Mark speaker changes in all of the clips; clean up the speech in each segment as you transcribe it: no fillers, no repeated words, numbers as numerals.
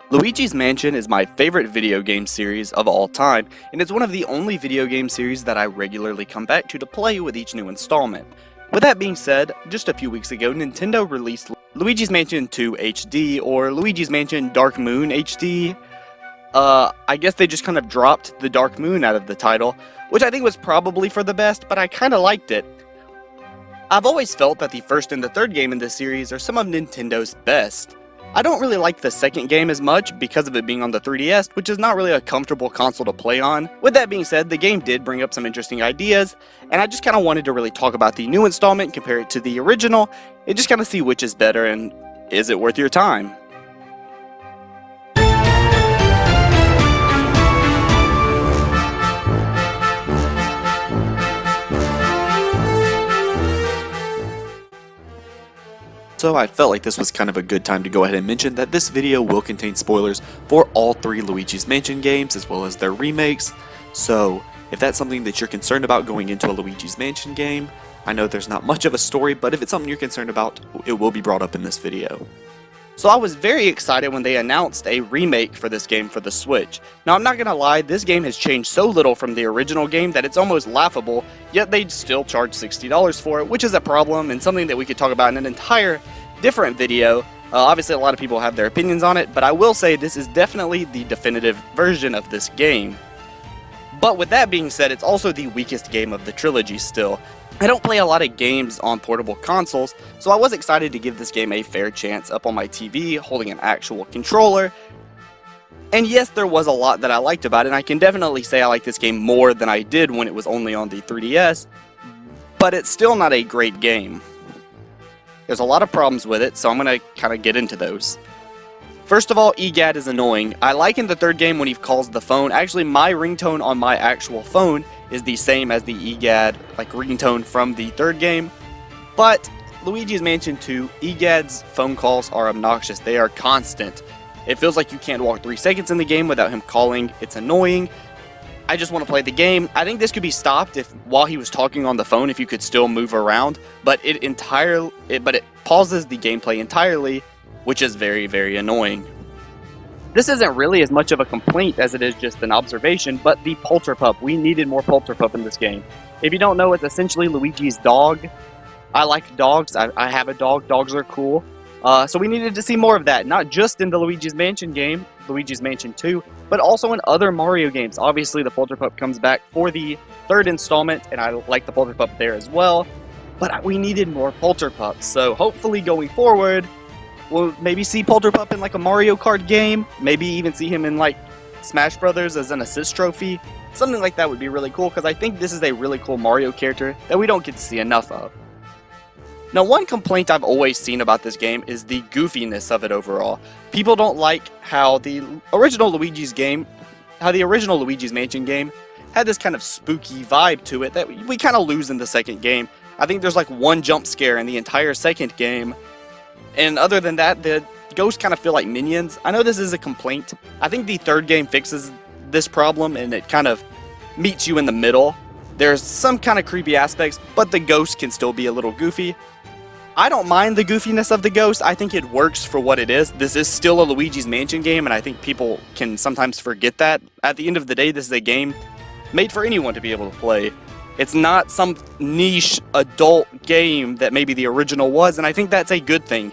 Speaker 1: Luigi's Mansion is my favorite video game series of all time, and it's one of the only video game series that I regularly come back to play with each new installment. With that being said, just a few weeks ago, Nintendo released Luigi's Mansion 2 HD, or Luigi's Mansion Dark Moon HD. I guess they just kind of dropped the Dark Moon out of the title, which I think was probably for the best, but I kinda liked it. I've always felt that the first and the third game in this series are some of Nintendo's best. I don't really like the second game as much because of it being on the 3DS, which is not really a comfortable console to play on. With that being said, the game did bring up some interesting ideas, and I just kind of wanted to really talk about the new installment, compare it to the original, and just kind of see which is better and is it worth your time. So I felt like this was kind of a good time to go ahead and mention that this video will contain spoilers for all three Luigi's Mansion games as well as their remakes. So if that's something that you're concerned about going into a Luigi's Mansion game, I know there's not much of a story, but if it's something you're concerned about, it will be brought up in this video. So I was very excited when they announced a remake for this game for the Switch. Now I'm not gonna lie, this game has changed so little from the original game that it's almost laughable, yet they'd still charge $60 for it, which is a problem and something that we could talk about in an entire different video. Obviously a lot of people have their opinions on it, but I will say this is definitely the definitive version of this game. But with that being said, it's also the weakest game of the trilogy still. I don't play a lot of games on portable consoles, so I was excited to give this game a fair chance up on my TV, holding an actual controller. And yes, there was a lot that I liked about it, and I can definitely say I like this game more than I did when it was only on the 3DS, but it's still not a great game. There's a lot of problems with it, so I'm going to kind of get into those. First of all, EGAD is annoying. I like in the third game when he calls the phone. Actually, my ringtone on my actual phone is the same as the EGAD ringtone from the third game. But Luigi's Mansion 2, EGAD's phone calls are obnoxious. They are constant. It feels like you can't walk 3 seconds in the game without him calling. It's annoying. I just want to play the game. I think this could be stopped if while he was talking on the phone, if you could still move around, but it pauses the gameplay entirely, which is very, very annoying. This isn't really as much of a complaint as it is just an observation, but the Polterpup. We needed more Polterpup in this game. If you don't know, it's essentially Luigi's dog. I like dogs. I have a dog. Dogs are cool. So we needed to see more of that, not just in the Luigi's Mansion game, Luigi's Mansion 2, but also in other Mario games. Obviously, the Polterpup comes back for the third installment, and I like the Polterpup there as well. But we needed more Polterpups, so hopefully going forward, we'll maybe see Polterpup in a Mario Kart game, maybe even see him in Smash Brothers as an assist trophy. Something like that would be really cool, because I think this is a really cool Mario character that we don't get to see enough of. Now, one complaint I've always seen about this game is the goofiness of it overall. People don't like how the original Luigi's Mansion game had this kind of spooky vibe to it that we kind of lose in the second game. I think there's one jump scare in the entire second game, and other than that, the ghosts kind of feel like minions. I know this is a complaint. I think the third game fixes this problem, and it kind of meets you in the middle. There's some kind of creepy aspects, but the ghosts can still be a little goofy. I don't mind the goofiness of the ghost. I think it works for what it is. This is still a Luigi's Mansion game, and I think people can sometimes forget that. At the end of the day, this is a game made for anyone to be able to play. It's not some niche adult game that maybe the original was, and I think that's a good thing.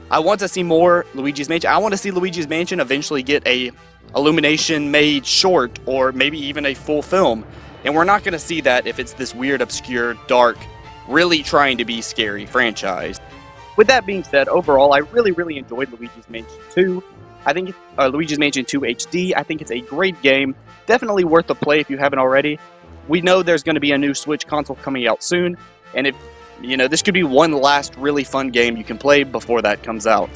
Speaker 1: I want to see more Luigi's Mansion. I want to see Luigi's Mansion eventually get a Illumination-made short, or maybe even a full film. And we're not going to see that if it's this weird, obscure, dark, really trying to be scary franchise. With that being said, overall, I really enjoyed Luigi's Mansion 2. I think Luigi's Mansion 2 HD. I think it's a great game. Definitely worth a play if you haven't already. We know there's going to be a new Switch console coming out soon, and this could be one last really fun game you can play before that comes out.